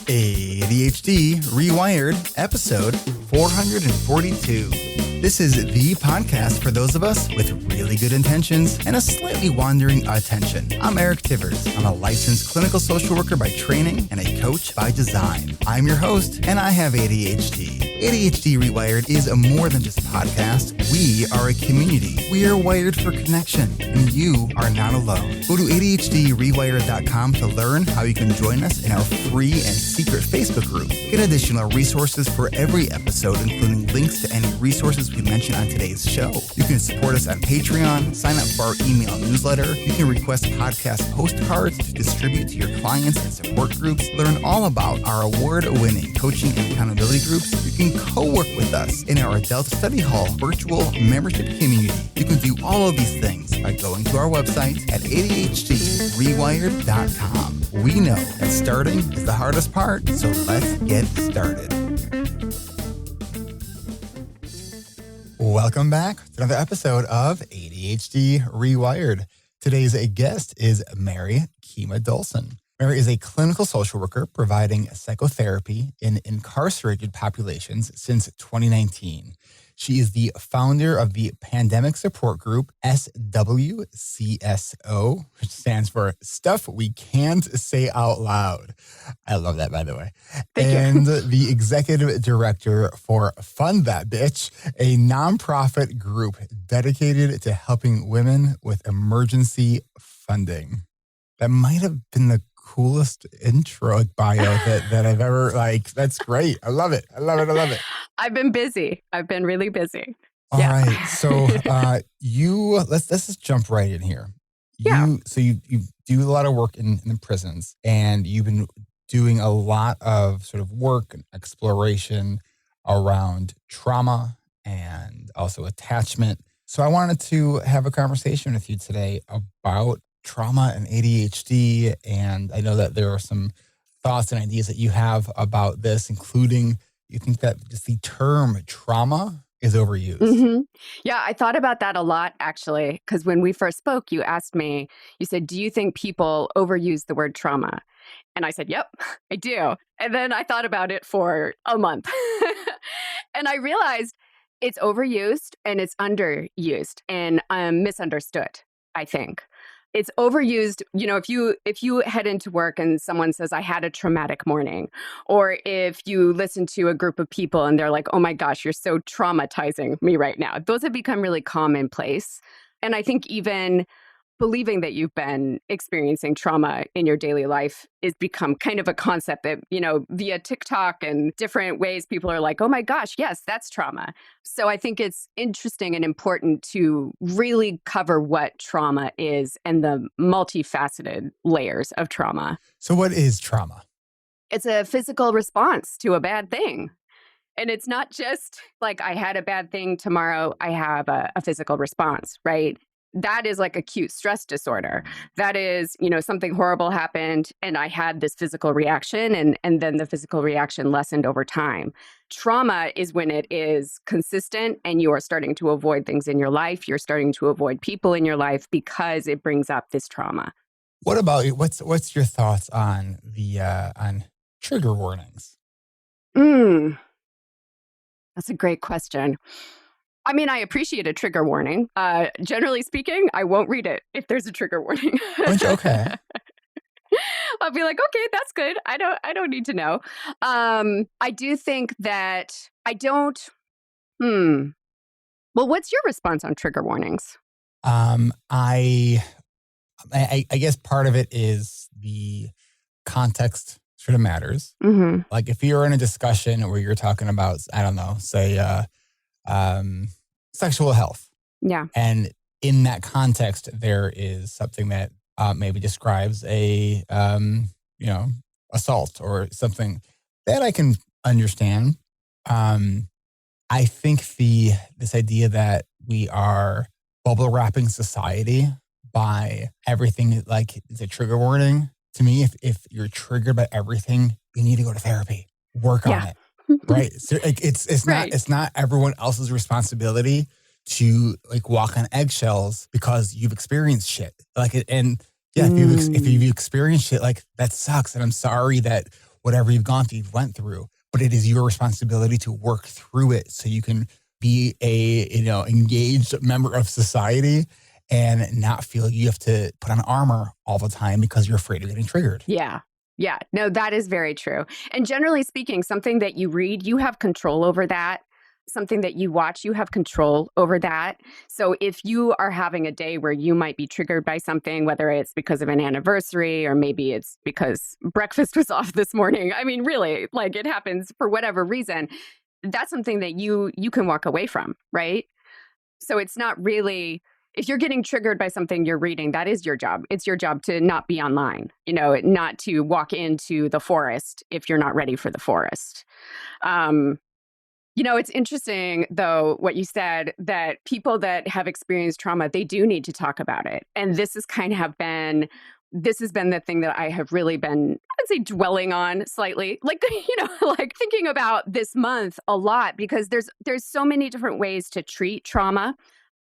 ADHD Rewired, episode 442. This is the podcast for those of us with really good intentions and a slightly wandering attention. I'm Eric Tivers. I'm a licensed clinical social worker by training and a coach by design. I'm your host, and I have ADHD. ADHD Rewired is more than just a podcast. We are a community. We are wired for connection, and you are not alone. Go to ADHDrewired.com to learn how you can join us in our free and secret Facebook group. Get additional resources for every episode, including links to any resources we mention on today's show. You can support us on Patreon, sign up for our email newsletter. You can request podcast postcards to distribute to your clients and support groups. Learn all about our award-winning coaching and accountability groups. You can co-work with us in our Adult Study Hall virtual membership community. You can do all of these things by going to our website at ADHDrewired.com. We know that starting is the hardest part, so let's get started. Welcome back to another episode of ADHD Rewired. Today's guest is Mary Kima Dolson. Mary is a clinical social worker providing psychotherapy in incarcerated populations since 2019. She is the founder of the pandemic support group SWCSO, which stands for Stuff We Can't Say Out Loud. I love that, by the way. Thank you. The executive director for Fund That Bitch, a nonprofit group dedicated to helping women with emergency funding. That might have been the coolest intro bio that I've ever, that's great. I love it. I've been busy. I've been really busy. All right. So let's just jump right in here. You do a lot of work in the prisons, and you've been doing a lot of sort of work and exploration around trauma and also attachment. So I wanted to have a conversation with you today about trauma and ADHD. And I know that there are some thoughts and ideas that you have about this, including you think that just the term trauma is overused. Mm-hmm. Yeah, I thought about that a lot, actually, because when we first spoke, you asked me, you said, do you think people overuse the word trauma? And I said, yep, I do. And then I thought about it for a month. And I realized it's overused and it's underused and misunderstood, I think. It's overused. You know, if you head into work and someone says, I had a traumatic morning, or if you listen to a group of people and they're like, oh my gosh, you're so traumatizing me right now. Those have become really commonplace. And I think even believing that you've been experiencing trauma in your daily life is become kind of a concept that, via TikTok and different ways, people are like, oh my gosh, yes, that's trauma. So I think it's interesting and important to really cover what trauma is and the multifaceted layers of trauma. So what is trauma? It's a physical response to a bad thing. And it's not just like I had a bad thing, tomorrow I have a physical response, right? That is like acute stress disorder. That is, something horrible happened and I had this physical reaction and then the physical reaction lessened over time. Trauma is when it is consistent and you are starting to avoid things in your life. You're starting to avoid people in your life because it brings up this trauma. What about you? What's your thoughts on on trigger warnings? That's a great question. I mean, I appreciate a trigger warning. Generally speaking, I won't read it if there's a trigger warning. Okay. I'll be like, okay, that's good. I don't need to know. I do think that I don't. Well, what's your response on trigger warnings? I guess part of it is the context sort of matters. Mm-hmm. Like if you're in a discussion where you're talking about, I don't know, say, sexual health. Yeah. And in that context, there is something that maybe describes a, assault or something that I can understand. I think this idea that we are bubble wrapping society by everything, like it's a trigger warning. To me, if you're triggered by everything, you need to go to therapy, work on it. Right. So it's not everyone else's responsibility to walk on eggshells because you've experienced shit. If you've experienced shit, that sucks. And I'm sorry that whatever you've gone through, you've went through, but it is your responsibility to work through it so you can be a, engaged member of society and not feel you have to put on armor all the time because you're afraid of getting triggered. Yeah. Yeah. No, that is very true. And generally speaking, something that you read, you have control over that. Something that you watch, you have control over that. So if you are having a day where you might be triggered by something, whether it's because of an anniversary or maybe it's because breakfast was off this morning, I mean, really, like it happens for whatever reason, that's something that you can walk away from, right? So it's not really, if you're getting triggered by something you're reading, that is your job. It's your job to not be online, not to walk into the forest if you're not ready for the forest. It's interesting, though, what you said, that people that have experienced trauma, they do need to talk about it. And this has been the thing that I have really been, I'd say, dwelling on slightly, like thinking about this month a lot, because there's so many different ways to treat trauma.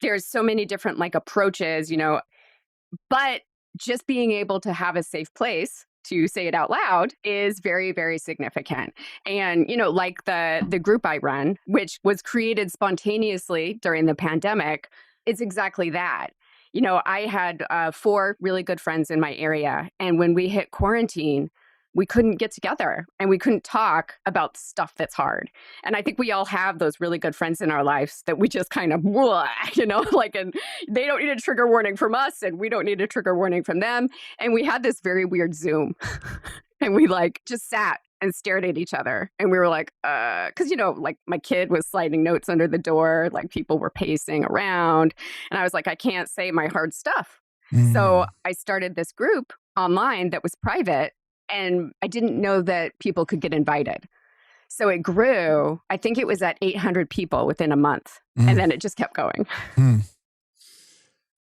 There's so many different approaches, but just being able to have a safe place to say it out loud is very, very significant. And, like the group I run, which was created spontaneously during the pandemic, it's exactly that. I had 4 really good friends in my area. And when we hit quarantine, we couldn't get together and we couldn't talk about stuff that's hard. And I think we all have those really good friends in our lives that we just kind of, and they don't need a trigger warning from us and we don't need a trigger warning from them. And we had this very weird Zoom and we just sat and stared at each other. And we were like, because, my kid was sliding notes under the door, people were pacing around. And I was like, I can't say my hard stuff. So I started this group online that was private. And I didn't know that people could get invited. So it grew. I think it was at 800 people within a month. And then it just kept going.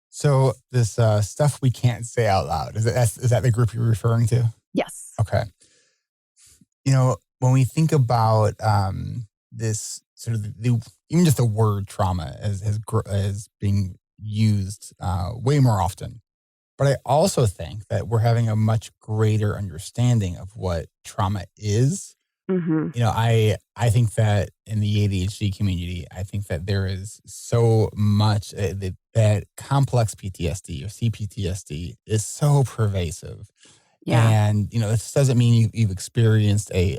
So this stuff we can't say out loud, is that the group you're referring to? Yes. Okay. When we think about this sort of even just the word trauma as being used way more often. But I also think that we're having a much greater understanding of what trauma is. I think that in the ADHD community, I think that there is so much that complex PTSD or CPTSD is so pervasive. Yeah. And, this doesn't mean you've experienced a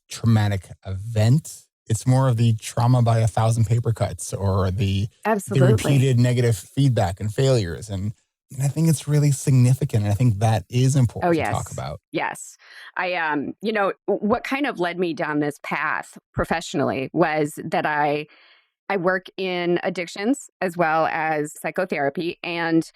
traumatic event. It's more of the trauma by 1,000 paper cuts or the repeated negative feedback and failures. And I think it's really significant. And I think that is important to talk about. Yes. What kind of led me down this path professionally was that I work in addictions as well as psychotherapy. And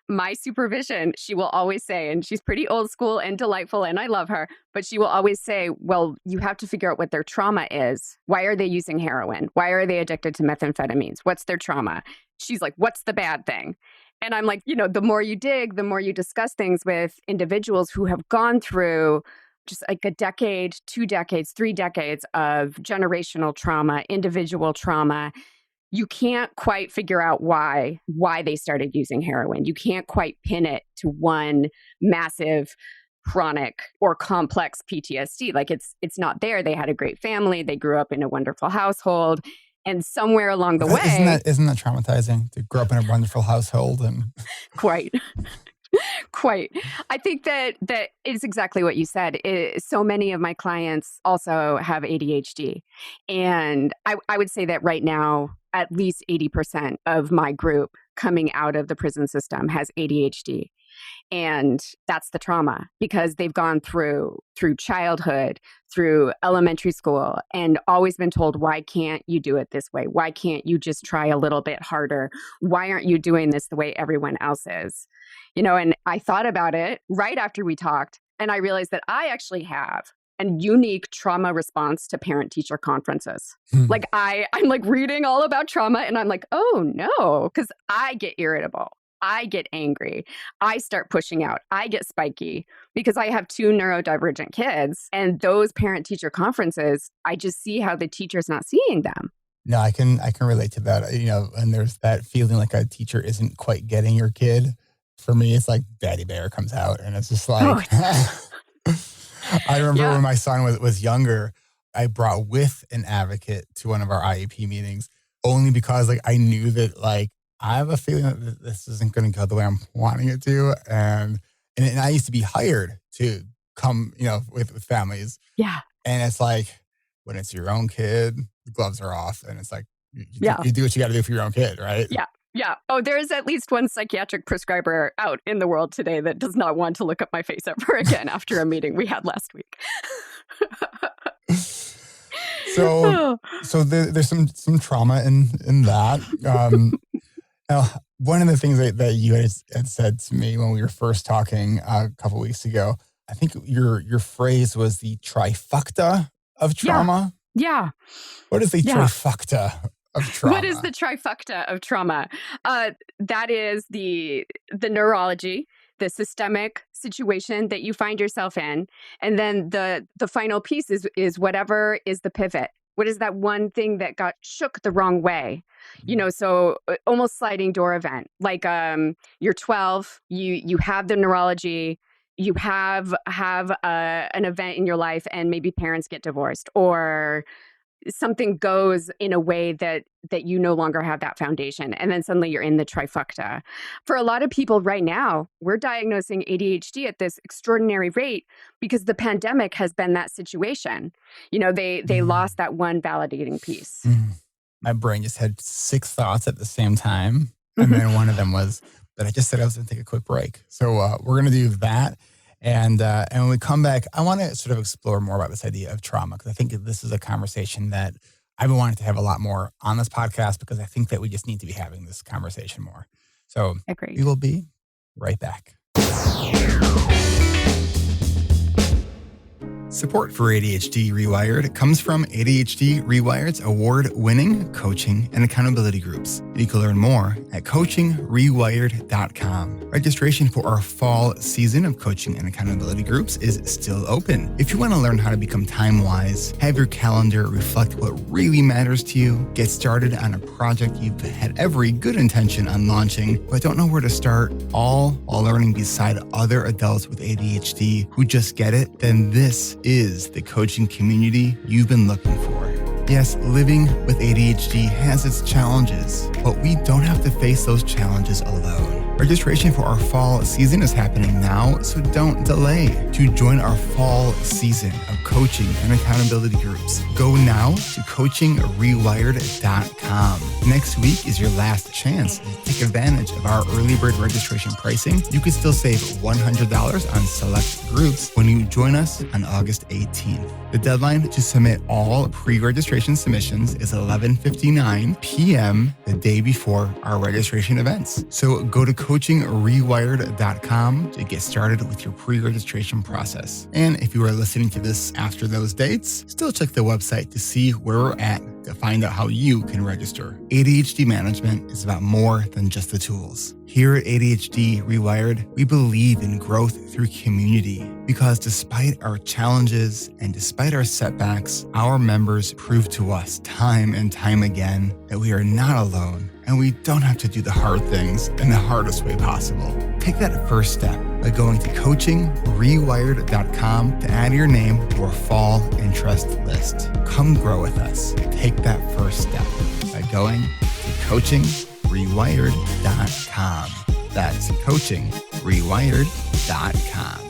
my supervision, she will always say, and she's pretty old school and delightful, and I love her, but she will always say, well, you have to figure out what their trauma is. Why are they using heroin? Why are they addicted to methamphetamines? What's their trauma? She's like, what's the bad thing? And I'm like, the more you dig, the more you discuss things with individuals who have gone through just a decade, 2 decades, 3 decades of generational trauma, individual trauma. You can't quite figure out why they started using heroin. You can't quite pin it to one massive chronic or complex PTSD. It's not there. They had a great family. They grew up in a wonderful household. And somewhere along the way... Isn't that traumatizing to grow up in a wonderful household? And Quite. I think that is exactly what you said. So many of my clients also have ADHD. And I would say that right now, at least 80% of my group coming out of the prison system has ADHD. And that's the trauma because they've gone through childhood, through elementary school, and always been told, why can't you do it this way? Why can't you just try a little bit harder? Why aren't you doing this the way everyone else is? And I thought about it right after we talked, and I realized that I actually have a unique trauma response to parent-teacher conferences. I'm reading all about trauma, and I'm like, oh no, because I get irritable. I get angry. I start pushing out. I get spiky because I have 2 neurodivergent kids. And those parent-teacher conferences, I just see how the teacher's not seeing them. No, I can relate to that. And there's that feeling like a teacher isn't quite getting your kid. For me, it's like Daddy Bear comes out and it's just like... I remember Yeah. when my son was younger, I brought with an advocate to one of our IEP meetings only because like I knew that like I have a feeling that this isn't going to go the way I'm wanting it to. And I used to be hired to come, with families. Yeah. And it's like when it's your own kid, the gloves are off. And it's like, Yeah. you do what you got to do for your own kid, right? Yeah. Yeah. Oh, there's at least one psychiatric prescriber out in the world today that does not want to look up my face ever again after a meeting we had last week. So there's some trauma in that. Now, one of the things that you had said to me when we were first talking a couple weeks ago, I think your phrase was the trifecta of trauma. Yeah. What is the trifecta of trauma? What is the trifecta of trauma? That is the neurology, the systemic situation that you find yourself in. And then the final piece is whatever is the pivot. What is that one thing that got shook the wrong way? So almost sliding door event. Like you're 12, you have the neurology, you have an event in your life, and maybe parents get divorced, or something goes in a way that you no longer have that foundation. And then suddenly you're in the trifecta. For a lot of people right now, we're diagnosing ADHD at this extraordinary rate because the pandemic has been that situation. They lost that one validating piece. My brain just had 6 thoughts at the same time. And then one of them was that I just said I was going to take a quick break. So we're going to do that. And when we come back, I want to sort of explore more about this idea of trauma, because I think this is a conversation that I've been wanting to have a lot more on this podcast, because I think that we just need to be having this conversation more. So Agreed. We will be right back. Support for ADHD Rewired comes from ADHD Rewired's award-winning coaching and accountability groups. You can learn more at coachingrewired.com. Registration for our fall season of coaching and accountability groups is still open. If you want to learn how to become time-wise, have your calendar reflect what really matters to you, get started on a project you've had every good intention on launching, but don't know where to start, all while learning beside other adults with ADHD who just get it, then this is the coaching community you've been looking for. Yes, living with ADHD has its challenges, but we don't have to face those challenges alone. Registration for our fall season is happening now, so don't delay. To join our fall season of coaching and accountability groups, go now to coachingrewired.com. Next week is your last chance to take advantage of our early bird registration pricing. You can still save $100 on select groups when you join us on August 18th. The deadline to submit all pre-registration submissions is 11:59 p.m. the day before our registration events. So go to coachingrewired.com to get started with your pre-registration process. And if you are listening to this after those dates, still check the website to see where we're at to find out how you can register. ADHD management is about more than just the tools. Here at ADHD Rewired, we believe in growth through community, because despite our challenges and despite our setbacks, our members prove to us time and time again that we are not alone, and we don't have to do the hard things in the hardest way possible. Take that first step by going to coachingrewired.com to add your name to our fall interest list. Come grow with us. Take that first step by going to coachingrewired.com. That's coachingrewired.com.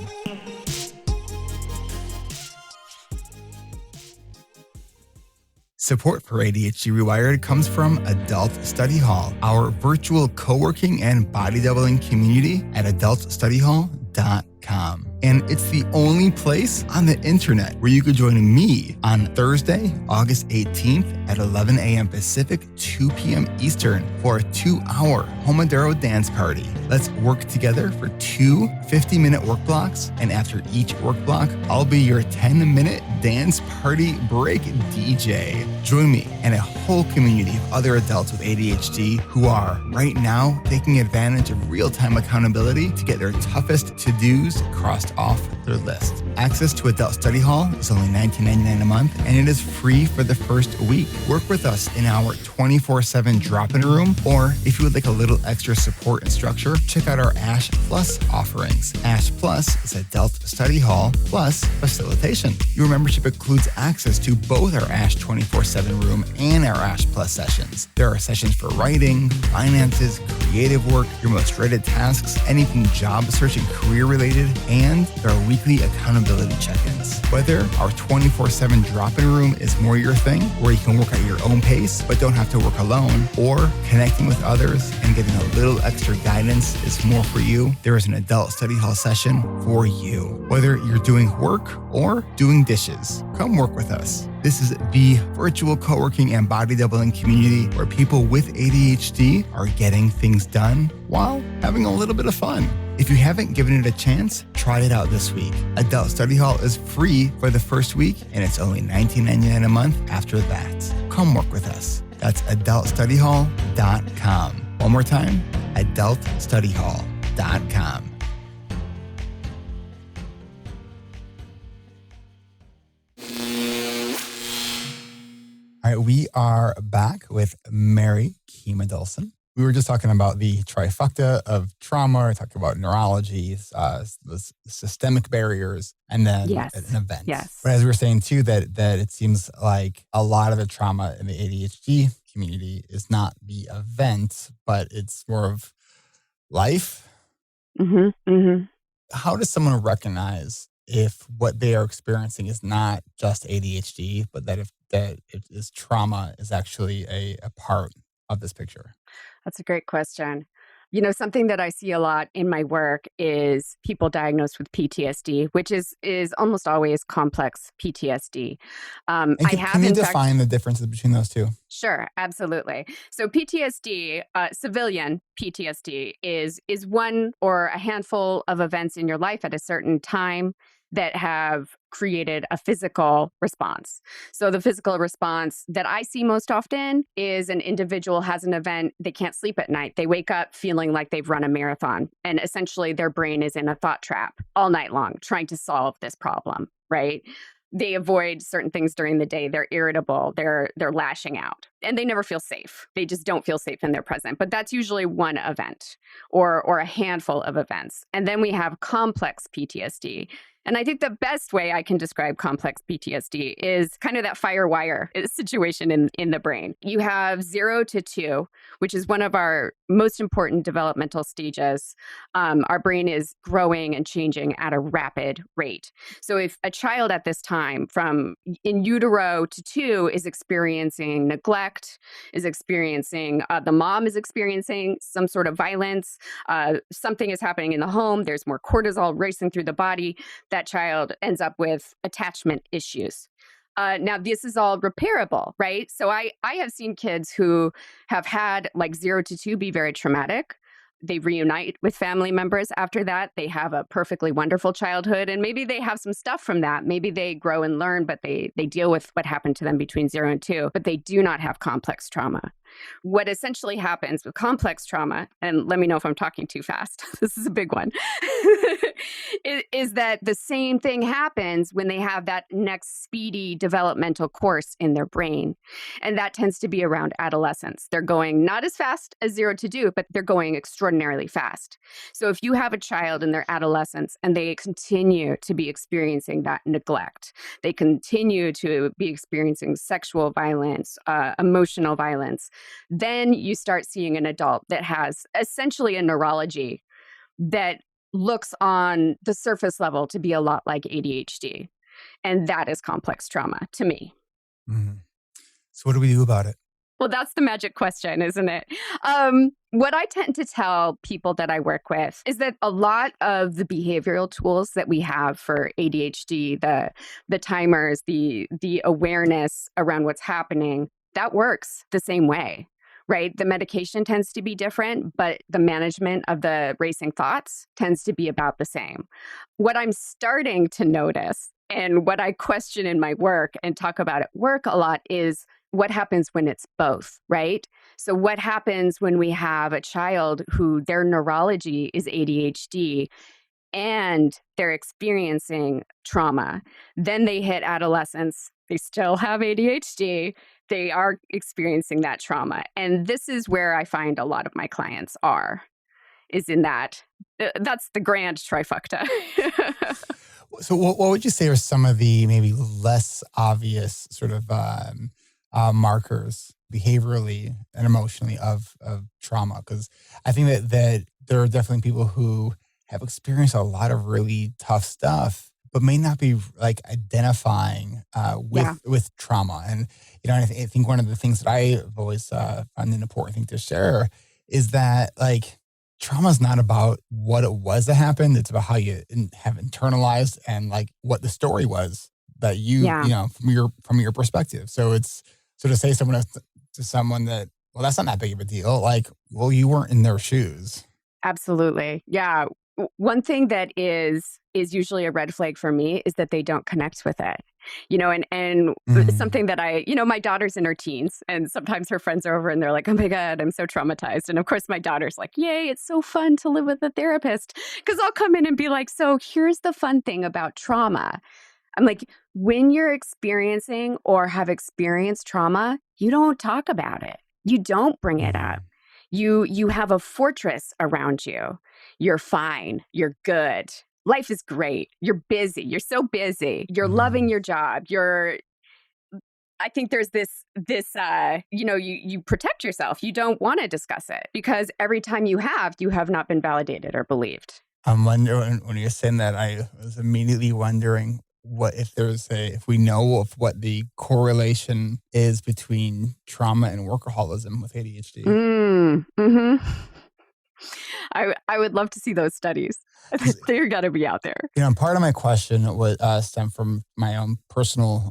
Support for ADHD Rewired comes from Adult Study Hall, our virtual co-working and body doubling community at adultstudyhall.com. And it's the only place on the internet where you could join me on Thursday, August 18th at 11 a.m. Pacific, 2 p.m. Eastern for a 2-hour Pomodoro dance party. Let's work together for 2 50-minute work blocks, and after each work block, I'll be your 10-minute dance party break DJ. Join me and a whole community of other adults with ADHD who are right now taking advantage of real-time accountability to get their toughest to-dos crossed off their list. Access to Adult Study Hall is only $19.99 a month, and it is free for the first week. Work with us in our 24/7 drop-in room, or if you would like a little extra support and structure, sure, check out our ASH Plus offerings. ASH Plus is Adult Study Hall plus facilitation. Your membership includes access to both our ASH 24/7 room and our ASH Plus sessions. There are sessions for writing, finances, creative work, your most dreaded tasks, anything job search and career related, and there are weekly accountability check-ins. Whether our 24/7 drop-in room is more your thing, where you can work at your own pace but don't have to work alone, or connecting with others and getting a little extra guidance is more for you, there is an Adult Study Hall session for you. Whether you're doing work or doing dishes, come work with us. This is the virtual co-working and body doubling community where people with ADHD are getting things done while having a little bit of fun. If you haven't given it a chance, try it out this week. Adult Study Hall is free for the first week, and it's only $19.99 a month after that. Come work with us. That's adultstudyhall.com. One more time, adultstudyhall.com. All right, we are back with Mary Kima Dolson. We were just talking about the trifecta of trauma. We talked about neurology, the systemic barriers, and then an event. Yes. But as we were saying too, that it seems like a lot of the trauma in the ADHD community is not the event, but it's more of life. Mm-hmm. Mm-hmm. How does someone recognize if what they are experiencing is not just ADHD, but that it is trauma is actually a part of this picture? That's a great question. You know, something that I see a lot in my work is people diagnosed with PTSD, which is almost always complex PTSD. And can you define the differences between those two? Sure, absolutely. So PTSD, civilian PTSD, is one or a handful of events in your life at a certain time that have created a physical response. So the physical response that I see most often is an individual has an event, they can't sleep at night. They wake up feeling like they've run a marathon, and essentially their brain is in a thought trap all night long trying to solve this problem, right? They avoid certain things during the day. They're irritable. They're lashing out, and they never feel safe. They just don't feel safe in their present. But that's usually one event or a handful of events. And then we have complex PTSD. And I think the best way I can describe complex PTSD is kind of that fire wire situation in the brain. You have 0 to 2, which is one of our most important developmental stages. Our brain is growing and changing at a rapid rate. So if a child at this time from in utero to 2 is experiencing neglect, is experiencing, the mom is experiencing some sort of violence, something is happening in the home, there's more cortisol racing through the body, that child ends up with attachment issues. Now, this is all repairable, right? So I have seen kids who have had like 0 to 2 be very traumatic. They reunite with family members after that. They have a perfectly wonderful childhood, and maybe they have some stuff from that. Maybe they grow and learn, but they deal with what happened to them between 0 and 2, but they do not have complex trauma. What essentially happens with complex trauma, and let me know if I'm talking too fast, this is a big one, is that the same thing happens when they have that next speedy developmental course in their brain. And that tends to be around adolescence. They're going not as fast as 0 to 2, but they're going extraordinarily fast. So if you have a child in their adolescence and they continue to be experiencing that neglect, they continue to be experiencing sexual violence, emotional violence, then you start seeing an adult that has essentially a neurology that looks on the surface level to be a lot like ADHD. And that is complex trauma to me. Mm-hmm. So what do we do about it? Well, that's the magic question, isn't it? What I tend to tell people that I work with is that a lot of the behavioral tools that we have for ADHD, the timers, the awareness around what's happening, that works the same way, right? The medication tends to be different, but the management of the racing thoughts tends to be about the same. What I'm starting to notice and what I question in my work and talk about at work a lot is what happens when it's both, right? So what happens when we have a child who their neurology is ADHD and they're experiencing trauma? Then they hit adolescence, they still have ADHD, they are experiencing that trauma. And this is where I find a lot of my clients are. is in that. That's the grand trifecta. So what would you say are some of the maybe less obvious sort of markers behaviorally and emotionally of trauma? Because I think that there are definitely people who have experienced a lot of really tough stuff, but may not be like identifying with trauma. And I think one of the things that I've always found an important thing to share is that like trauma is not about what it was that happened. It's about how you have internalized and like what the story was that from your perspective. So it's so to say to someone that, well, that's not that big of a deal. Like, well, you weren't in their shoes. Absolutely. Yeah. One thing that is usually a red flag for me is that they don't connect with it. And something that my daughter's in her teens, and sometimes her friends are over and they're like, oh my God, I'm so traumatized. And of course my daughter's like, yay, it's so fun to live with a therapist. Because I'll come in and be like, so here's the fun thing about trauma. I'm like, when you're experiencing or have experienced trauma, you don't talk about it. You don't bring it up. You have a fortress around you. You're fine. You're good. Life is great. You're busy. You're so busy. You're loving your job. I think there's this, you protect yourself. You don't want to discuss it because every time you have not been validated or believed. I'm wondering, when you're saying that, I was immediately wondering if we know of what the correlation is between trauma and workaholism with ADHD. I would love to see those studies. They're got to be out there. Part of my question would stem from my own personal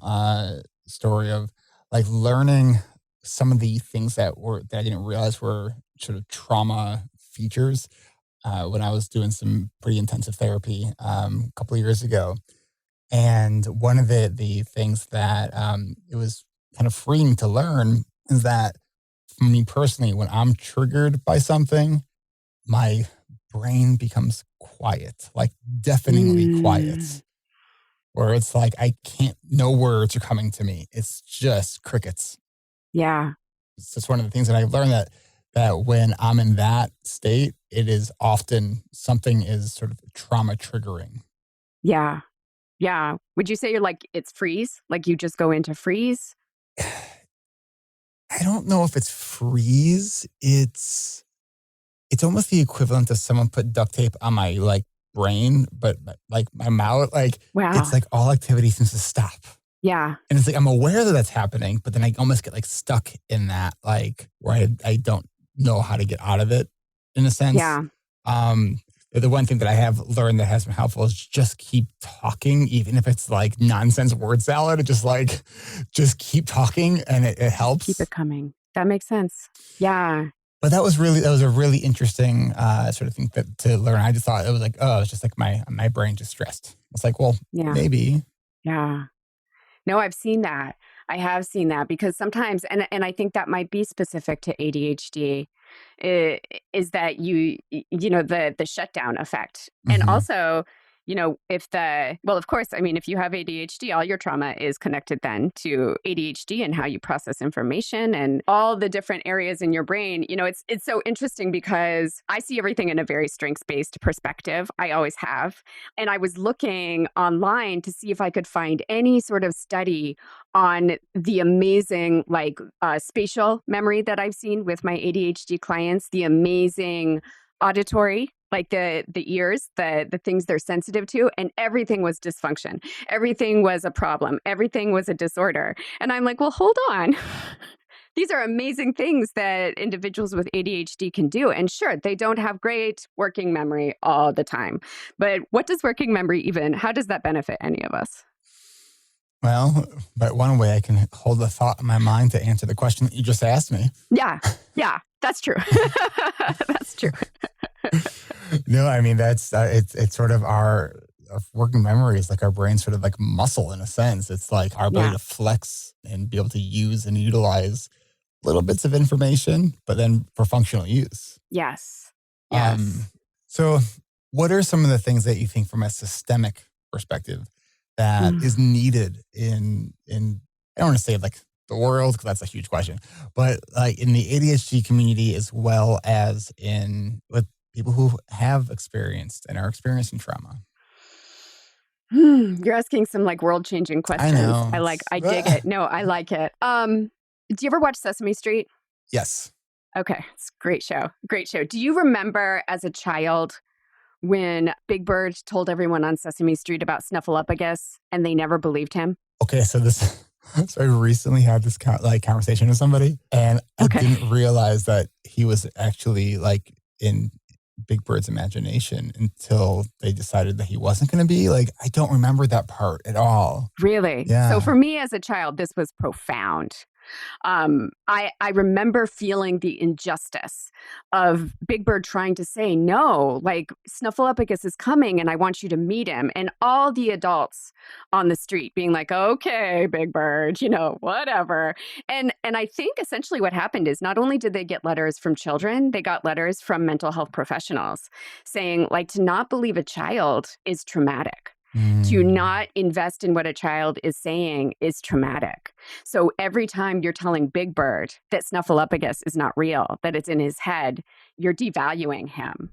story of like learning some of the things that I didn't realize were sort of trauma features when I was doing some pretty intensive therapy a couple of years ago. And one of the things that it was kind of freeing to learn is that for me personally, when I'm triggered by something, my brain becomes quiet, like deafeningly quiet, where it's like no words are coming to me. It's just crickets. Yeah. It's just one of the things that I've learned that when I'm in that state, it is often something is sort of trauma triggering. Yeah. Yeah. Would you say you're like, it's freeze? Like you just go into freeze? I don't know if it's freeze. It's almost the equivalent of someone put duct tape on my like brain, but like my mouth, like It's like all activity seems to stop. Yeah. And it's like, I'm aware that that's happening, but then I almost get like stuck in that, like where I don't know how to get out of it in a sense. Yeah. The one thing that I have learned that has been helpful is just keep talking, even if it's like nonsense word salad. Just keep talking, and it helps. Keep it coming. That makes sense. Yeah. But that was a really interesting sort of thing to learn. I just thought it was like, oh, it's just like my brain just stressed. It's like, well, maybe. Yeah. No, I've seen that. I have seen that because sometimes, and I think that might be specific to ADHD, is that the shutdown effect. And also, of course, I mean, if you have ADHD, all your trauma is connected then to ADHD and how you process information and all the different areas in your brain. It's so interesting because I see everything in a very strengths-based perspective. I always have. And I was looking online to see if I could find any sort of study on the amazing spatial memory that I've seen with my ADHD clients, the amazing auditory, like the ears, the things they're sensitive to, and everything was dysfunction. Everything was a problem. Everything was a disorder. And I'm like, well, hold on. These are amazing things that individuals with ADHD can do. And sure, they don't have great working memory all the time. But what does working memory how does that benefit any of us? Well, but one way I can hold the thought in my mind to answer the question that you just asked me. Yeah, that's true. That's true. No, I mean, that's it's sort of our working memory is like our brain sort of like muscle in a sense. It's like our ability to flex and be able to use and utilize little bits of information, but then for functional use. Yes. So what are some of the things that you think from a systemic perspective that is needed in I don't want to say like the world, because that's a huge question, but like in the ADHD community as well as with people who have experienced and are experiencing trauma? You're asking some like world-changing I questions. know. I dig it. No, I like it. Do you ever watch Sesame Street? Yes. Okay, it's a great show. Great show. Do you remember as a child when Big Bird told everyone on Sesame Street about Snuffleupagus and they never believed him? Okay, so I recently had this conversation with somebody, and I Okay. didn't realize that he was actually like in Big Bird's imagination until they decided that he wasn't going to be. Like, I don't remember that part at all. Really? Yeah. So for me as a child, this was profound. I remember feeling the injustice of Big Bird trying to say, no, like Snuffleupagus is coming and I want you to meet him. And all the adults on the street being like, okay, Big Bird, whatever. And I think essentially what happened is not only did they get letters from children, they got letters from mental health professionals saying like to not believe a child is traumatic. To not invest in what a child is saying is traumatic. So every time you're telling Big Bird that Snuffleupagus is not real, that it's in his head, you're devaluing him.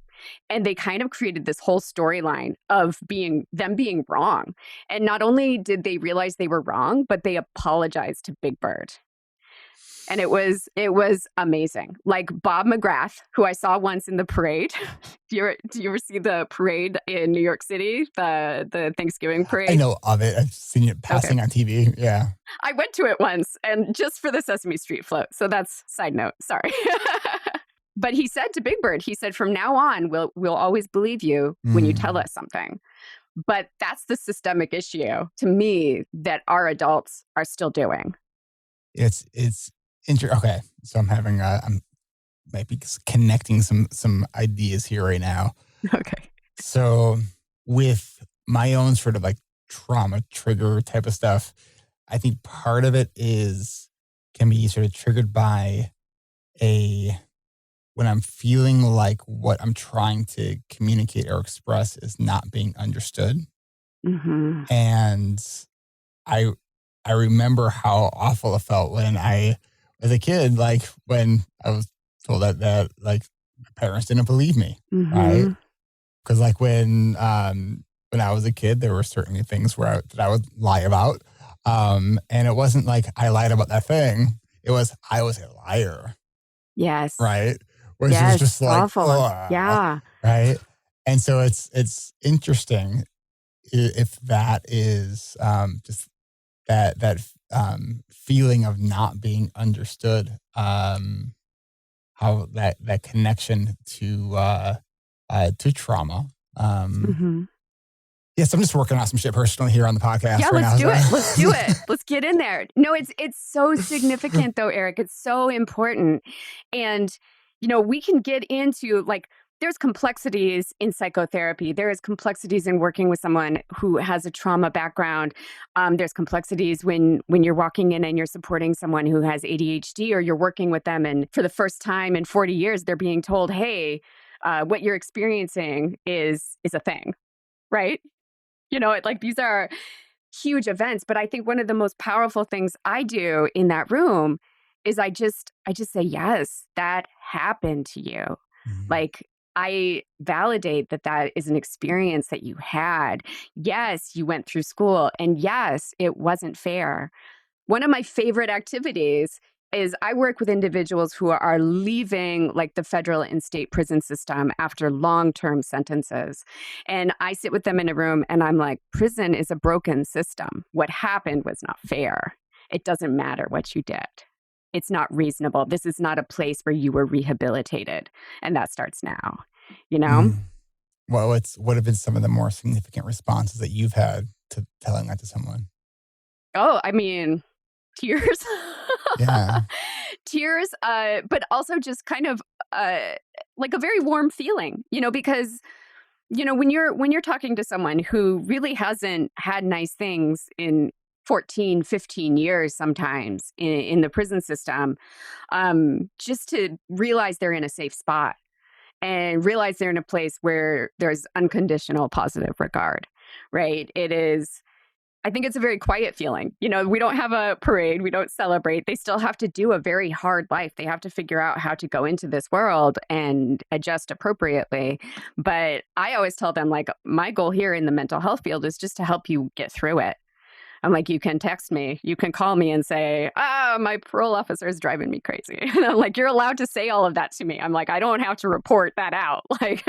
And they kind of created this whole storyline of them being wrong. And not only did they realize they were wrong, but they apologized to Big Bird. And it was amazing. Like Bob McGrath, who I saw once in the parade. Do you ever see the parade in New York City, the Thanksgiving parade? I know of it. I've seen it passing on TV. Yeah. I went to it once, and just for the Sesame Street float. So that's side note. Sorry. But he said to Big Bird, he said, from now on, we'll always believe you when you tell us something. But that's the systemic issue to me that our adults are still doing. It's interesting. Okay, so I'm might be connecting some ideas here right now. Okay. So with my own sort of like trauma trigger type of stuff, I think part of it can be sort of triggered by when I'm feeling like what I'm trying to communicate or express is not being understood. Mm-hmm. And I remember how awful it felt when I, as a kid, like when I was told that like my parents didn't believe me, right? Because like when I was a kid, there were certainly things that I would lie about, and it wasn't like I lied about that thing. It was I was a liar. Yes. Right. Which yes. was just like awful. Yeah. Right. And so it's interesting if that is just that feeling of not being understood, how that connection to trauma. Yes, I'm just working on some shit personally here on the podcast. Yeah, right let's now. do it. Let's do it. Let's get in there. No, it's so significant though, Eric. It's so important. And, we can get into like, there's complexities in psychotherapy. There is complexities in working with someone who has a trauma background. There's complexities when you're walking in and you're supporting someone who has ADHD, or you're working with them and for the first time in 40 years, they're being told, hey, what you're experiencing is a thing, right? These are huge events. But I think one of the most powerful things I do in that room is I just say, yes, that happened to you. Mm-hmm. Like, I validate that is an experience that you had. Yes, you went through school, and yes, it wasn't fair. One of my favorite activities is I work with individuals who are leaving like the federal and state prison system after long-term sentences. And I sit with them in a room and I'm like, prison is a broken system. What happened was not fair. It doesn't matter what you did. It's not reasonable. This is not a place where you were rehabilitated. And that starts now, Well, what have been some of the more significant responses that you've had to telling that to someone? Oh, I mean, tears. Yeah. Tears, but also just kind of like a very warm feeling, because, when you're talking to someone who really hasn't had nice things in 14, 15 years sometimes in the prison system, just to realize they're in a safe spot and realize they're in a place where there's unconditional positive regard, right? It is I think it's a very quiet feeling. We don't have a parade. We don't celebrate. They still have to do a very hard life. They have to figure out how to go into this world and adjust appropriately. But I always tell them, like, my goal here in the mental health field is just to help you get through it. I'm like, you can text me, you can call me and say, my parole officer is driving me crazy. And I'm like, you're allowed to say all of that to me. I'm like, I don't have to report that out. Like,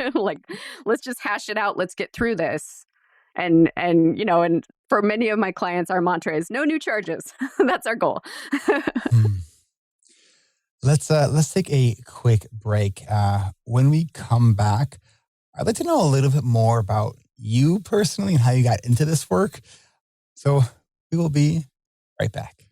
let's just hash it out. Let's get through this. And for many of my clients, our mantra is no new charges. That's our goal. Let's take a quick break. When we come back, I'd like to know a little bit more about you personally and how you got into this work. So we will be right back.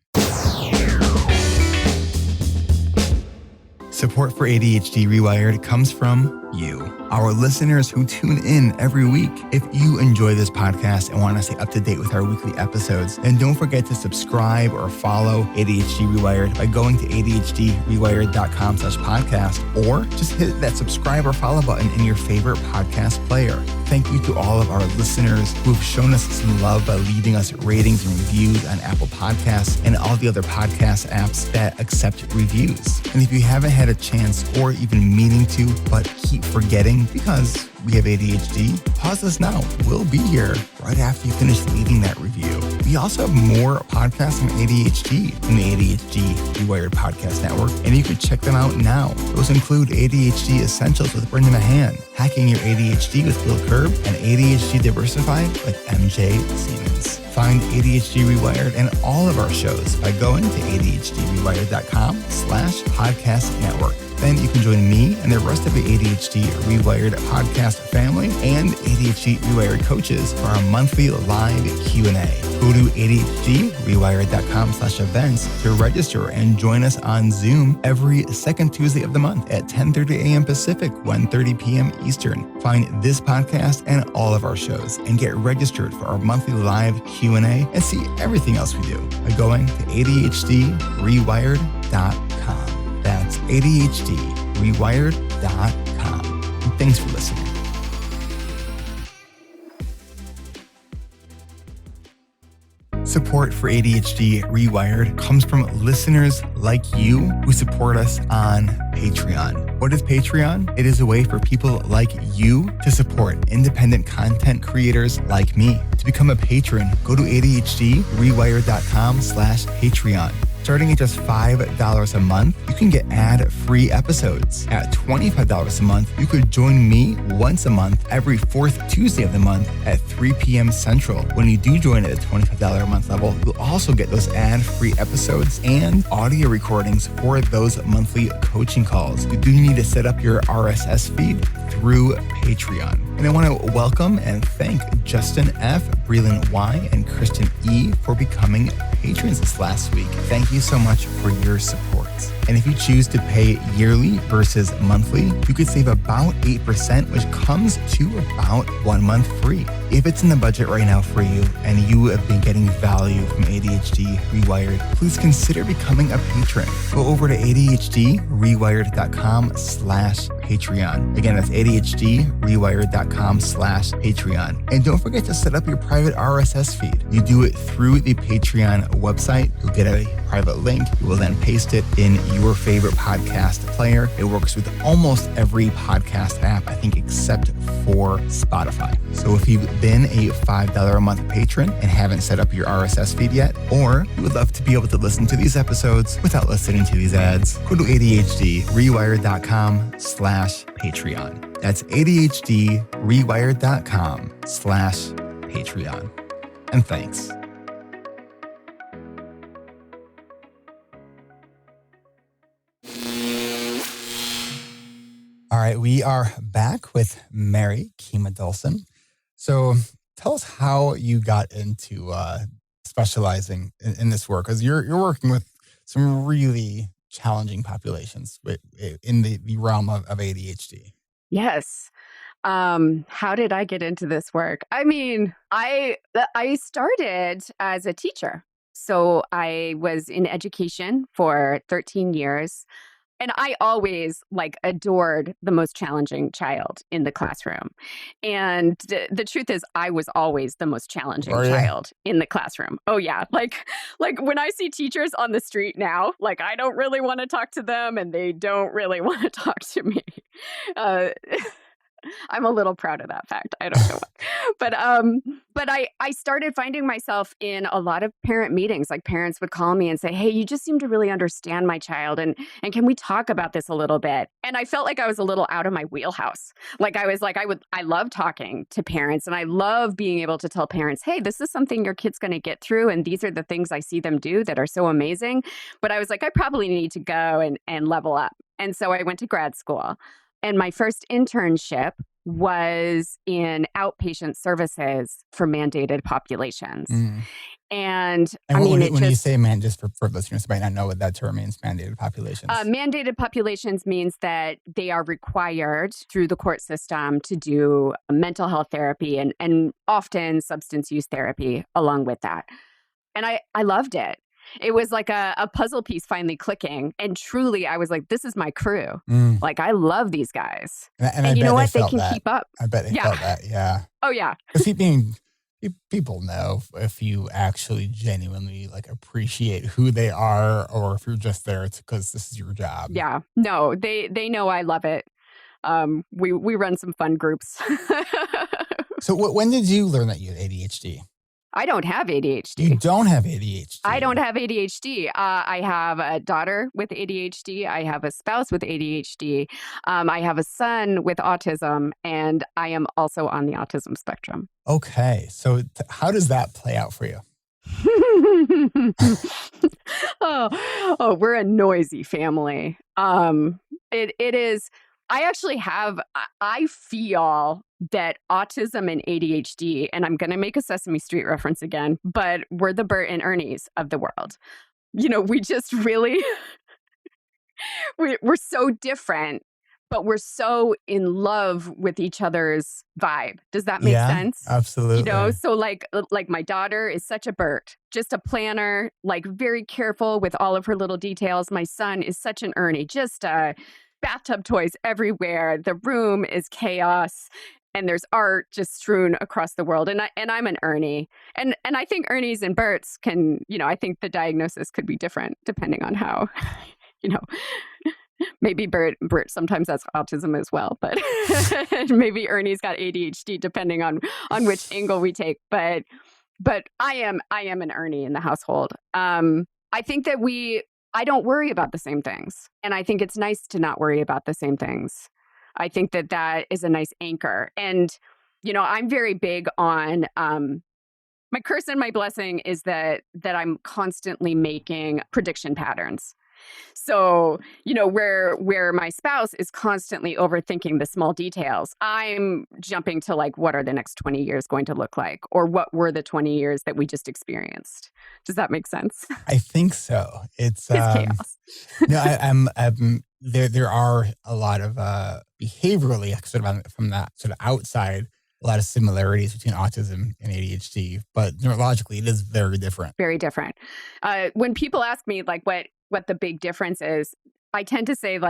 Support for ADHD Rewired comes from you, our listeners who tune in every week. If you enjoy this podcast and want to stay up to date with our weekly episodes, then don't forget to subscribe or follow ADHD Rewired by going to adhdrewired.com/podcast, or just hit that subscribe or follow button in your favorite podcast player. Thank you to all of our listeners who have shown us some love by leaving us ratings and reviews on Apple Podcasts and all the other podcast apps that accept reviews. And if you haven't had a chance or even meaning to, but keep forgetting because we have ADHD, pause us now. We'll be here right after you finish leaving that review. We also have more podcasts on ADHD in the ADHD Rewired Podcast Network, and you can check them out now. Those include ADHD Essentials with Brendan Mahan, Hacking Your ADHD with Bill Kerb, and ADHD Diversified with MJ Siemens. Find ADHD Rewired and all of our shows by going to adhdrewired.com/podcast network. Then you can join me and the rest of the ADHD Rewired podcast family and ADHD Rewired coaches for our monthly live Q&A. Go to adhdrewired.com/events to register and join us on Zoom every second Tuesday of the month at 10:30 a.m. Pacific, 1:30 p.m. Eastern. Find this podcast and all of our shows and get registered for our monthly live Q&A and see everything else we do by going to adhdrewired.com. That's adhdrewired.com. And thanks for listening. Support for ADHD Rewired comes from listeners like you who support us on Patreon. What is Patreon? It is a way for people like you to support independent content creators like me. To become a patron, go to adhdrewired.com/Patreon. Starting at just $5 a month, you can get ad-free episodes. At $25 a month, you could join me once a month every fourth Tuesday of the month at 3 p.m. Central. When you do join at the $25 a month level, you'll also get those ad-free episodes and audio recordings for those monthly coaching calls. You do need to set up your RSS feed through Patreon. And I want to welcome and thank Justin F., Breland Y., and Kristen E. for becoming patrons this last week. Thank you so much for your support. And if you choose to pay yearly versus monthly, you could save about 8%, which comes to about 1 month free. If it's in the budget right now for you and you have been getting value from ADHD Rewired, please consider becoming a patron. Go over to adhdrewired.com/Patreon. Again, that's adhdrewired.com/Patreon. And don't forget to set up your private RSS feed. You do it through the Patreon website. You'll get a private link. You will then paste it in your favorite podcast player. It works with almost every podcast app, I think, except for Spotify. So if you've been a $5 a month patron and haven't set up your RSS feed yet, or you would love to be able to listen to these episodes without listening to these ads, go to adhdrewired.com/Patreon. That's adhdrewired.com/Patreon. And thanks. All right, we are back with Mary Kima Dolson. So tell us how you got into specializing in this work, because you're working with some really challenging populations in the realm of ADHD. Yes. How did I get into this work? I mean, I started as a teacher. So I was in education for 13 years. And I always adored the most challenging child in the classroom. And the truth is, I was always the most challenging child in the classroom. Oh yeah. Like when I see teachers on the street now, I don't really want to talk to them and they don't really want to talk to me. I'm a little proud of that fact. I don't know why. But I started finding myself in a lot of parent meetings. Like parents would call me and say, hey, you just seem to really understand my child. And can we talk about this a little bit? And I felt like I was a little out of my wheelhouse. I love talking to parents and I love being able to tell parents, hey, this is something your kid's going to get through. And these are the things I see them do that are so amazing. But I was like, I probably need to go and level up. And so I went to grad school. And my first internship was in outpatient services for mandated populations. And when you say just for listeners who might not know what that term means, mandated populations. Mandated populations means that they are required through the court system to do mental health therapy and often substance use therapy along with that. And I loved it. It was like a puzzle piece finally clicking. And truly, I was like, this is my crew. I love these guys. And you know what? They can keep up. I bet they felt that, yeah. Oh, yeah. Because people know if you actually genuinely appreciate who they are or if you're just there because this is your job. Yeah. No, they know I love it. We run some fun groups. So when did you learn that you had ADHD? I don't have ADHD. You don't have ADHD? I don't have ADHD. I have a daughter with ADHD. I have a spouse with ADHD. I have a son with autism, and I am also on the autism spectrum. Okay. So how does that play out for you? Oh, we're a noisy family. It is. I feel that autism and ADHD, and I'm going to make a Sesame Street reference again, but we're the Bert and Ernies of the world. We just really, we're so different, but we're so in love with each other's vibe. Does that make sense? Absolutely. So like my daughter is such a Bert, just a planner, very careful with all of her little details. My son is such an Ernie, just bathtub toys everywhere. The room is chaos. And there's art just strewn across the world. And I'm an Ernie. And I think Ernies and Berts can, I think the diagnosis could be different depending on how, maybe Bert sometimes has autism as well, but maybe Ernie's got ADHD depending on which angle we take. But I am an Ernie in the household. I think that I don't worry about the same things. And I think it's nice to not worry about the same things. I think that is a nice anchor. And, I'm very big on, my curse and my blessing is that I'm constantly making prediction patterns. So, where my spouse is constantly overthinking the small details, I'm jumping to what are the next 20 years going to look like? Or what were the 20 years that we just experienced? Does that make sense? I think so. It's chaos. There are a lot of behaviorally from that sort of outside, a lot of similarities between autism and ADHD, but neurologically it is very different. Very different. When people ask me what the big difference is, I tend to say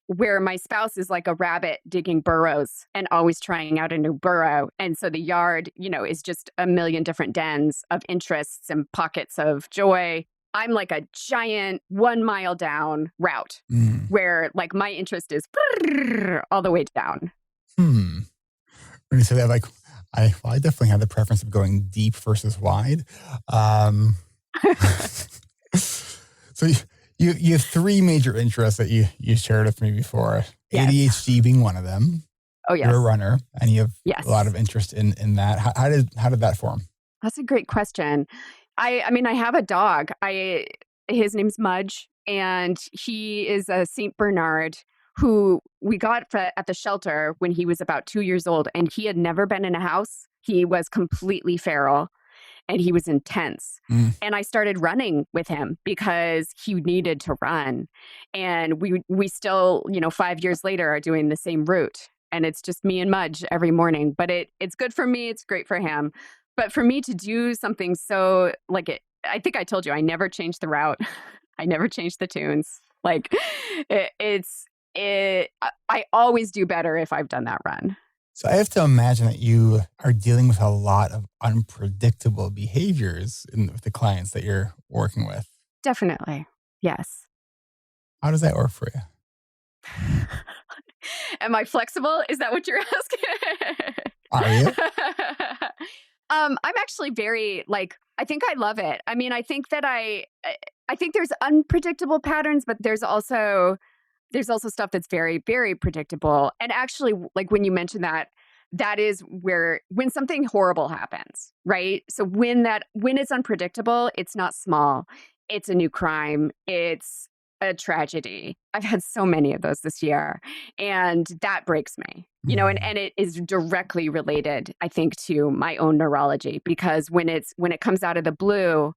where my spouse is like a rabbit digging burrows and always trying out a new burrow. And so the yard, is just a million different dens of interests and pockets of joy. I'm like a giant 1 mile down route where my interest is all the way down. When you say that, I definitely have the preference of going deep versus wide. So you have three major interests that you shared with me before. Yes. ADHD being one of them. Oh, yes. You're a runner and you have a lot of interest in that. How did that form? That's a great question. I have a dog. His name's Mudge, and he is a Saint Bernard who we got at the shelter when he was about 2 years old, and he had never been in a house. He was completely feral, and he was intense. And I started running with him because he needed to run. And we still, 5 years later, are doing the same route. And it's just me and Mudge every morning. But it's good for me. It's great for him. But for me to do something so I think I told you, I never changed the route. I never changed the tunes. Like I always do better if I've done that run. So I have to imagine that you are dealing with a lot of unpredictable behaviors with the clients that you're working with. Definitely. Yes. How does that work for you? Am I flexible? Is that what you're asking? Are you? I'm actually very I think I love it. I mean, I think that I think there's unpredictable patterns, but there's also stuff that's very, very predictable. And actually, like when you mentioned that, that is where when something horrible happens, right? So when it's unpredictable, it's not small. It's a new crime. It's a tragedy. I've had so many of those this year, and that breaks me. And it is directly related, I think, to my own neurology, because when it comes out of the blue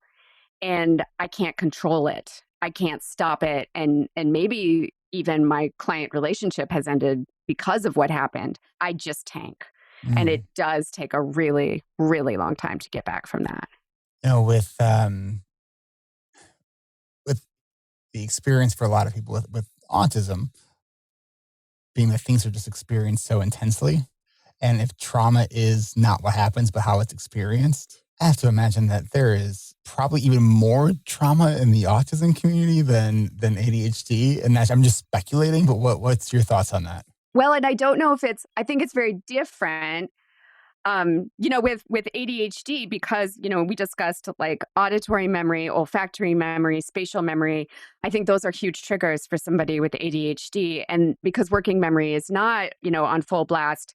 and I can't control it, I can't stop it, and maybe even my client relationship has ended because of what happened, I just tank. And it does take a really, really long time to get back from that. With the experience for a lot of people with autism, being that things are just experienced so intensely, and if trauma is not what happens, but how it's experienced, I have to imagine that there is probably even more trauma in the autism community than ADHD. And I'm just speculating, but what's your thoughts on that? Well, and I don't know if I think it's very different, with ADHD, because, we discussed like auditory memory, olfactory memory, spatial memory. I think those are huge triggers for somebody with ADHD. And because working memory is not, on full blast,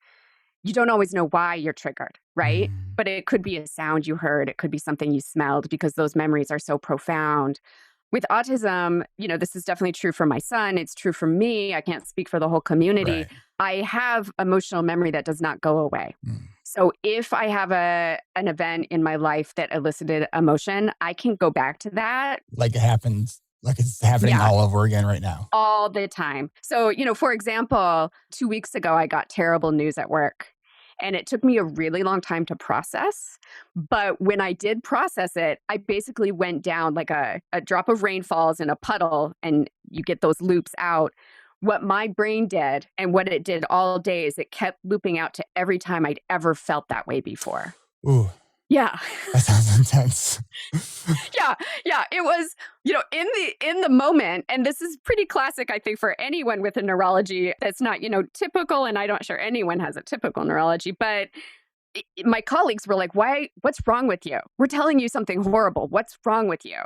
you don't always know why you're triggered, right? But it could be a sound you heard. It could be something you smelled, because those memories are so profound. With autism, this is definitely true for my son. It's true for me. I can't speak for the whole community. Right. I have emotional memory that does not go away. So if I have an event in my life that elicited emotion, I can go back to that. Like it happens, like it's happening all over again right now. All the time. So, for example, 2 weeks ago, I got terrible news at work. And it took me a really long time to process. But when I did process it, I basically went down like a drop of rain falls in a puddle, and you get those loops out. What my brain did, and what it did all day, is it kept looping out to every time I'd ever felt that way before. Ooh. Yeah. That sounds intense. Yeah. It was, in the moment, and this is pretty classic, I think, for anyone with a neurology that's not, typical, and I'm not sure anyone has a typical neurology, but my colleagues were like, what's wrong with you? We're telling you something horrible. What's wrong with you?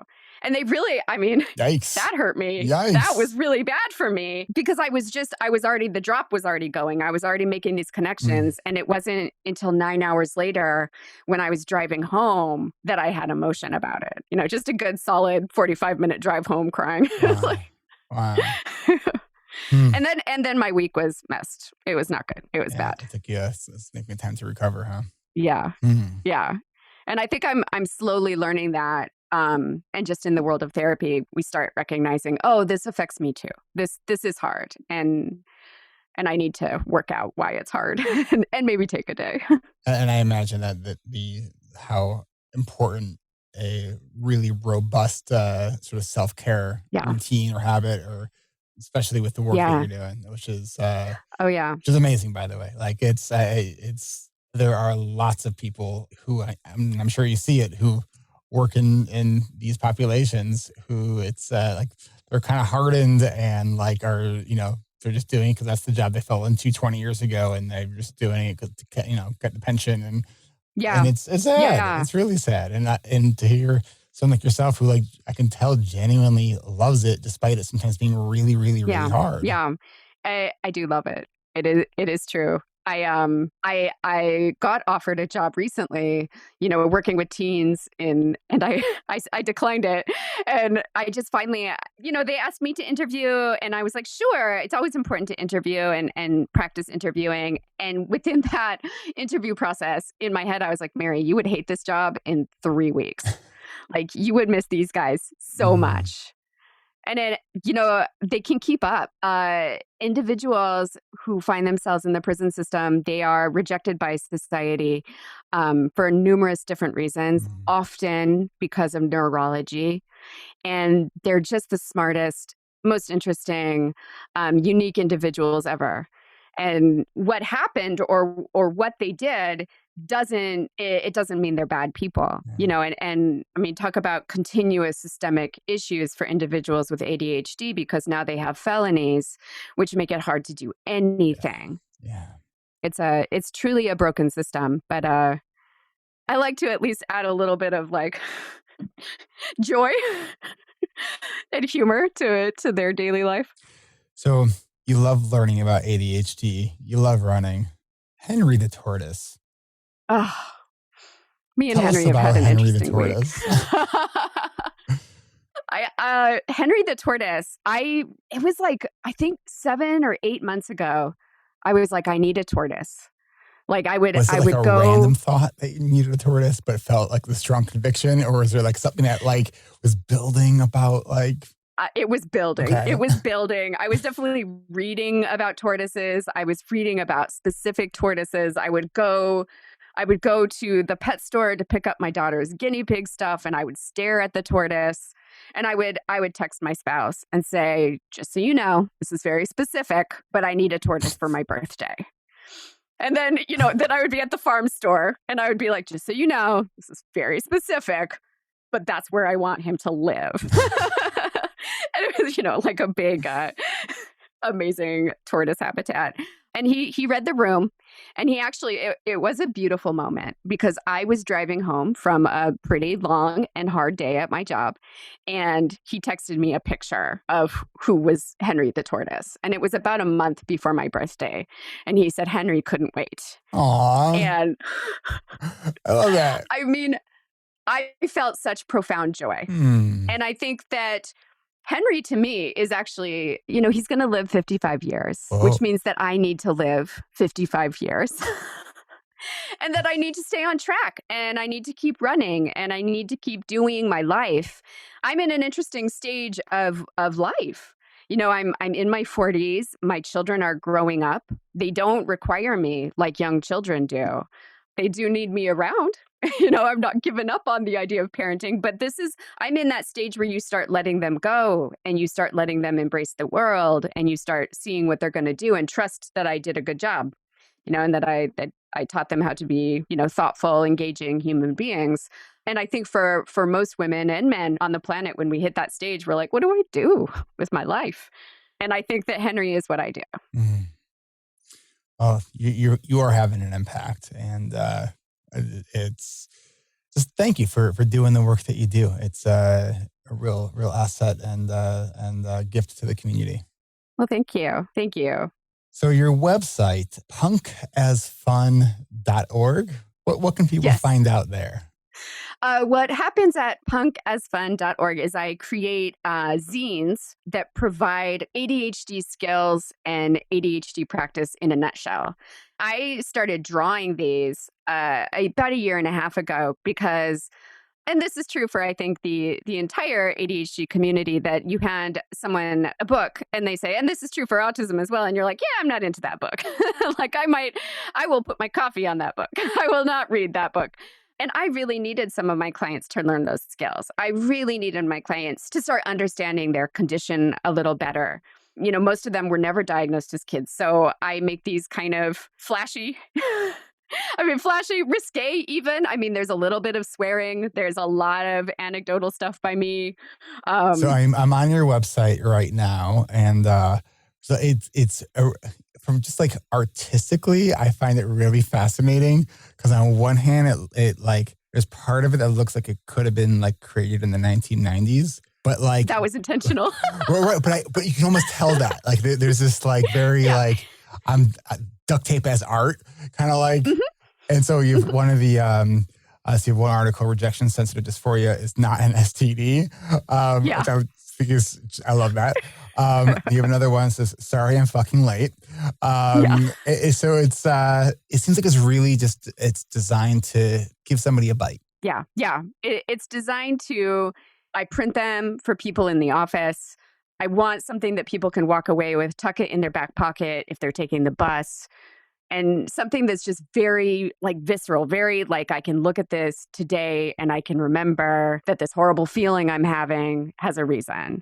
And they really, Yikes. That hurt me. Yikes. That was really bad for me, because the drop was already going. I was already making these connections. And it wasn't until 9 hours later, when I was driving home, that I had emotion about it. Just a good solid 45-minute drive home crying. Wow. And then my week was messed. It was not good. It was bad. It took you a significant time to recover, huh? Yeah. Yeah. And I think I'm slowly learning that. And just in the world of therapy, we start recognizing, oh, this affects me too. This is hard. And I need to work out why it's hard and maybe take a day. And I imagine that how important a really robust sort of self-care routine or habit, or especially with the work that you're doing, which is which is amazing, by the way. Like it's there are lots of people who I'm sure you see it, who work in these populations, who it's like they're kind of hardened and like are they're just doing it because that's the job they fell into 20 years ago, and they're just doing it to get the pension, and it's sad. Yeah. It's really sad, and to hear someone like yourself who, like, I can tell genuinely loves it, despite it sometimes being really, really, really hard. Yeah, I do love it. It is true. I got offered a job recently, working with teens, and I declined it. And I just finally, they asked me to interview, and I was like, sure. It's always important to interview and practice interviewing. And within that interview process, in my head, I was like, Mary, you would hate this job in 3 weeks. Like, you would miss these guys so much. And they can keep up. Individuals who find themselves in the prison system, they are rejected by society for numerous different reasons, often because of neurology. And they're just the smartest, most interesting, unique individuals ever. And what happened or what they did doesn't mean they're bad people, and I mean, talk about continuous systemic issues for individuals with ADHD, because now they have felonies, which make it hard to do anything. Yeah. It's truly a broken system, but I like to at least add a little bit of like joy and humor to their daily life. So you love learning about ADHD. You love running. Henry the Tortoise. Oh, me and Tell Henry us have about had an Henry the interesting week. Tortoise. Henry the Tortoise, it was like, I think 7 or 8 months ago, I was like, I need a tortoise. Like Was it like a random thought that you needed a tortoise, but felt like the strong conviction? Or was there like something that like was building about like... It was building. Okay. It was building. I was definitely reading about tortoises. I was reading about specific tortoises. I would go to the pet store to pick up my daughter's guinea pig stuff, and I would stare at the tortoise. And I would text my spouse and say, just so you know, this is very specific, but I need a tortoise for my birthday. And then, then I would be at the farm store and I would be like, just so you know, this is very specific, but that's where I want him to live. And it was, like a big, amazing tortoise habitat. And he read the room, and he actually, it was a beautiful moment, because I was driving home from a pretty long and hard day at my job, and he texted me a picture of who was Henry the Tortoise. And it was about a month before my birthday. And he said, Henry couldn't wait. Aww. And I love that. I mean, I felt such profound joy. And I think that Henry, to me, is actually, he's going to live 55 years, which means that I need to live 55 years. And that I need to stay on track, and I need to keep running, and I need to keep doing my life. I'm in an interesting stage of life. I'm in my 40s. My children are growing up. They don't require me like young children do. They do need me around. I'm not giving up on the idea of parenting, but I'm in that stage where you start letting them go, and you start letting them embrace the world, and you start seeing what they're going to do and trust that I did a good job, and that I taught them how to be, thoughtful, engaging human beings. And I think for most women and men on the planet, when we hit that stage, we're like, what do I do with my life? And I think that Henry is what I do. Mm. Oh, you are having an impact, and it's just thank you for doing the work that you do. It's a real asset and a gift to the community. Well, thank you. Thank you. So your website, punkasfun.org, what can people find out there? What happens at punkasfun.org is I create zines that provide ADHD skills and ADHD practice in a nutshell. I started drawing these about a year and a half ago because, and this is true for, I think, the entire ADHD community, that you hand someone a book and they say, and this is true for autism as well, and you're like, yeah, I'm not into that book. Like I will put my coffee on that book. I will not read that book. And I really needed some of my clients to learn those skills. I really needed my clients to start understanding their condition a little better. Most of them were never diagnosed as kids. So I make these kind of flashy, flashy, risque even. There's a little bit of swearing. There's a lot of anecdotal stuff by me. So I'm on your website right now. And so it's from just like artistically, I find it really fascinating, because on one hand, it like there's part of it that looks like it could have been like created in the 1990s, but like that was intentional. Right, but you can almost tell that like there's this like very like I'm duct tape as art kind of like, and so you've one of the so you have one article, rejection sensitive dysphoria is not an STD, which I think I love that. You have another one that says, sorry, I'm fucking late. So it seems like it's really just, it's designed to give somebody a bite. Yeah. It's designed to, I print them for people in the office. I want something that people can walk away with, tuck it in their back pocket if they're taking the bus, and something that's just very like visceral, very like I can look at this today and I can remember that this horrible feeling I'm having has a reason.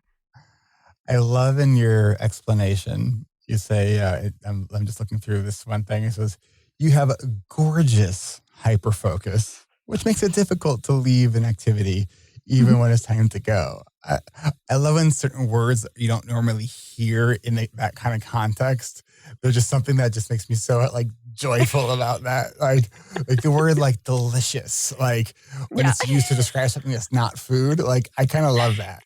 I love in your explanation, you say, I'm just looking through this one thing. It says, you have a gorgeous hyperfocus, which makes it difficult to leave an activity even when it's time to go. I love when certain words you don't normally hear in that kind of context. They're just something that just makes me so joyful about that. Like the word delicious, when it's used to describe something that's not food. I kind of love that.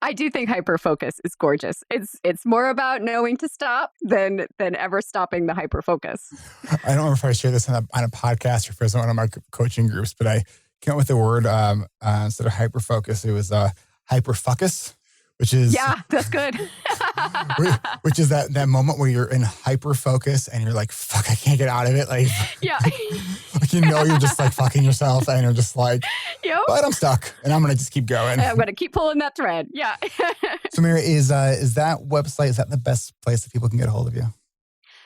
I do think hyperfocus is gorgeous. It's more about knowing to stop than ever stopping the hyperfocus. I don't remember if I shared this on a podcast or if it was one of my coaching groups, but I came up with the word instead of hyperfocus, it was hyperfocus, which is that's good. which is that moment where you're in hyperfocus and you're like, fuck, I can't get out of it. You're just fucking yourself and you're just but I'm stuck and I'm gonna just keep going. I'm gonna keep pulling that thread. Yeah. So Mary, is that website, is that the best place that people can get a hold of you?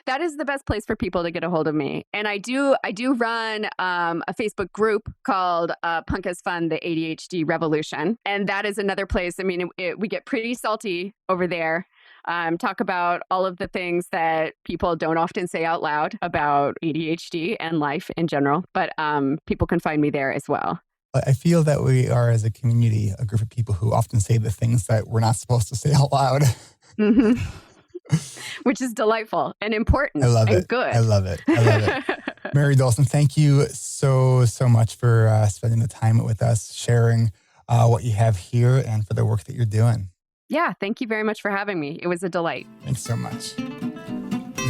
That is the best place for people to get a hold of me. And I do run a Facebook group called Punk as Fun, the ADHD Revolution. And that is another place. I mean, we get pretty salty over there. Talk about all of the things that people don't often say out loud about ADHD and life in general. But people can find me there as well. I feel that we are, as a community, a group of people who often say the things that we're not supposed to say out loud. Mm-hmm. Which is delightful and important and good. I love it. Mary Dolson, thank you so much for spending the time with us, sharing what you have here and for the work that you're doing. Yeah, thank you very much for having me. It was a delight. Thanks so much.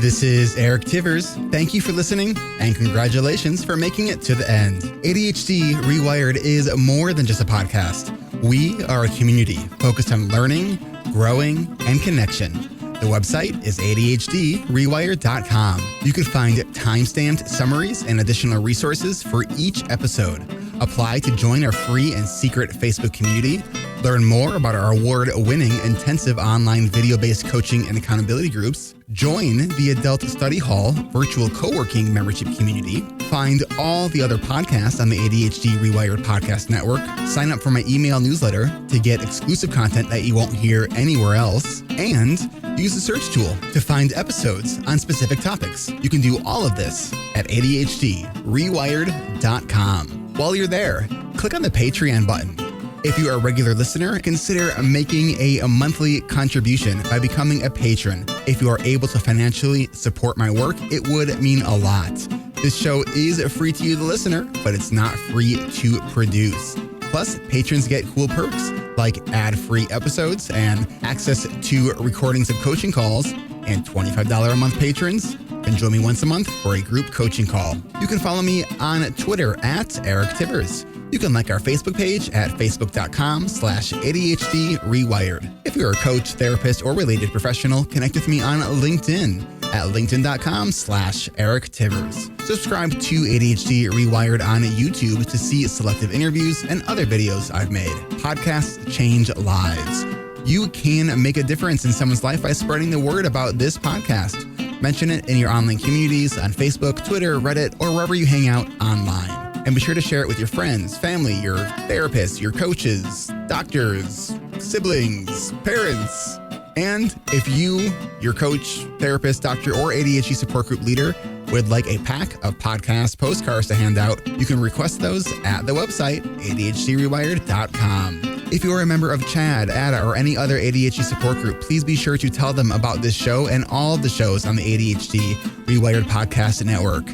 This is Eric Tivers. Thank you for listening and congratulations for making it to the end. ADHD Rewired is more than just a podcast. We are a community focused on learning, growing, and connection. The website is ADHDrewired.com. You can find time-stamped summaries and additional resources for each episode. Apply to join our free and secret Facebook community. Learn more about our award-winning intensive online video-based coaching and accountability groups. Join the Adult Study Hall virtual co-working membership community. Find all the other podcasts on the ADHD Rewired Podcast Network. Sign up for my email newsletter to get exclusive content that you won't hear anywhere else. And use the search tool to find episodes on specific topics. You can do all of this at ADHDrewired.com. While you're there, click on the Patreon button. If you are a regular listener, consider making a monthly contribution by becoming a patron. If you are able to financially support my work, it would mean a lot. This show is free to you, the listener, but it's not free to produce. Plus, patrons get cool perks like ad-free episodes and access to recordings of coaching calls, and $25 a month patrons can join me once a month for a group coaching call. You can follow me on Twitter at Eric Tivers. You can like our Facebook page at facebook.com/ADHD Rewired. If you're a coach, therapist, or related professional, connect with me on LinkedIn at linkedin.com/Eric Tivers. Subscribe to ADHD Rewired on YouTube to see selective interviews and other videos I've made. Podcasts change lives. You can make a difference in someone's life by spreading the word about this podcast. Mention it in your online communities on Facebook, Twitter, Reddit, or wherever you hang out online. And be sure to share it with your friends, family, your therapists, your coaches, doctors, siblings, parents. And if you, your coach, therapist, doctor, or ADHD support group leader would like a pack of podcast postcards to hand out, you can request those at the website, ADHDrewired.com. If you are a member of CHAD, ADA, or any other ADHD support group, please be sure to tell them about this show and all of the shows on the ADHD Rewired Podcast Network.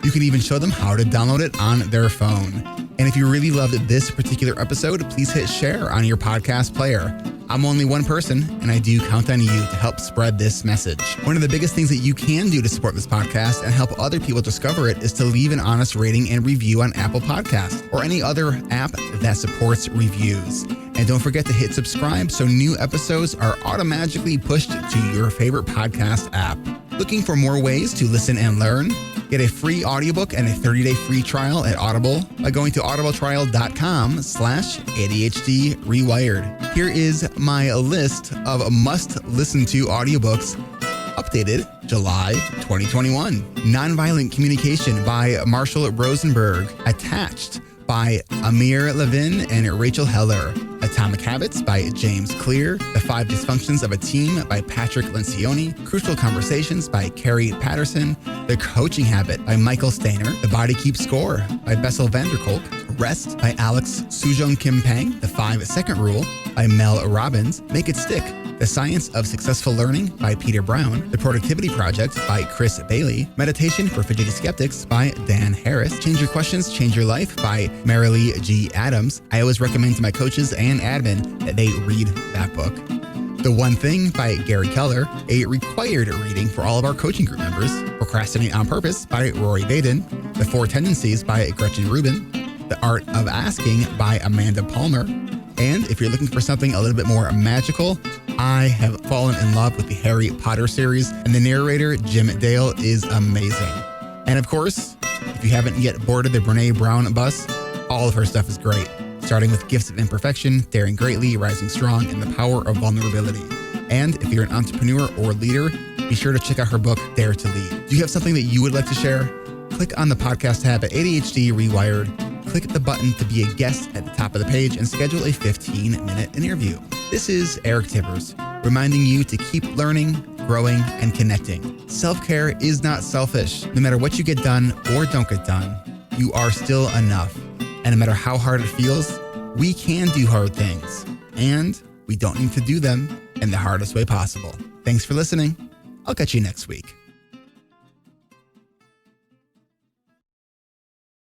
You can even show them how to download it on their phone. And if you really loved this particular episode, please hit share on your podcast player. I'm only one person, and I do count on you to help spread this message. One of the biggest things that you can do to support this podcast and help other people discover it is to leave an honest rating and review on Apple Podcasts or any other app that supports reviews. And don't forget to hit subscribe so new episodes are automatically pushed to your favorite podcast app. Looking for more ways to listen and learn? Get a free audiobook and a 30-day free trial at Audible by going to audibletrial.com/ADHD Rewired. Here is my list of must-listen-to audiobooks updated July 2021. Nonviolent Communication by Marshall Rosenberg. Attached by Amir Levin and Rachel Heller. Atomic Habits by James Clear, The 5 Dysfunctions of a Team by Patrick Lencioni, Crucial Conversations by Carrie Patterson, The Coaching Habit by Michael Stainer, The Body Keeps Score by Bessel van der Kolk, Rest by Alex Sujong Kim Pang, The 5-Second Rule by Mel Robbins, Make It Stick, The Science of Successful Learning by Peter Brown, The Productivity Project by Chris Bailey, Meditation for Fidgety Skeptics by Dan Harris, Change Your Questions, Change Your Life by Marilee G. Adams. I always recommend to my coaches and admin that they read that book. The One Thing by Gary Keller, a required reading for all of our coaching group members. Procrastinate on Purpose by Rory Baden, The 4 Tendencies by Gretchen Rubin, The Art of Asking by Amanda Palmer. And if you're looking for something a little bit more magical, I have fallen in love with the Harry Potter series, and the narrator, Jim Dale, is amazing. And of course, if you haven't yet boarded the Brene Brown bus, all of her stuff is great, starting with Gifts of Imperfection, Daring Greatly, Rising Strong, and The Power of Vulnerability. And if you're an entrepreneur or leader, be sure to check out her book, Dare to Lead. Do you have something that you would like to share? Click on the podcast tab at ADHD Rewired. Click the button to be a guest at the top of the page and schedule a 15-minute interview. This is Eric Tivers, reminding you to keep learning, growing, and connecting. Self-care is not selfish. No matter what you get done or don't get done, you are still enough. And no matter how hard it feels, we can do hard things. And we don't need to do them in the hardest way possible. Thanks for listening. I'll catch you next week.